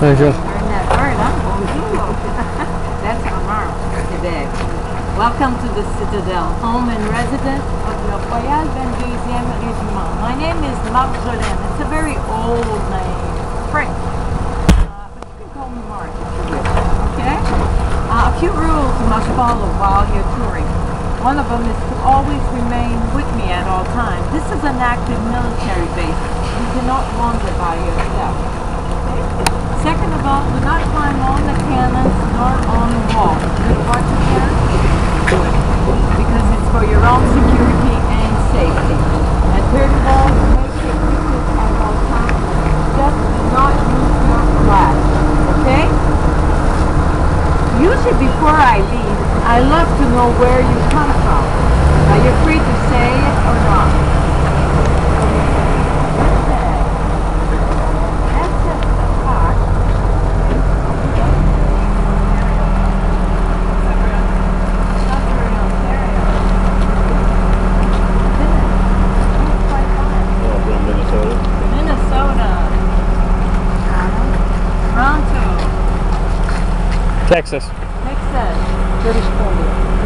Bonjour. That's Amar, Quebec. Welcome to the Citadel, home and residence of Le Royal 22e Régiment. My name is Marjolaine. It's a very old name, French. But you can call me Mark if you wish, okay? A few rules you must follow while you're touring. One of them is to always remain with me at all times. This is an active military base. You cannot wander by yourself. Okay? Second of all, do not climb on the cannons nor on the wall. Good watch your cannons? Good. Because it's for your own security and safety. And third of all, make it quick at all times. Just do not use your flash. Okay? Usually before I leave, I love to know where you come from. Are you free to say it or not? That's just the part. Sudbury, Ontario. Quite fine. Oh, from Minnesota. Minnesota. Toronto. Texas. Texas. British Columbia.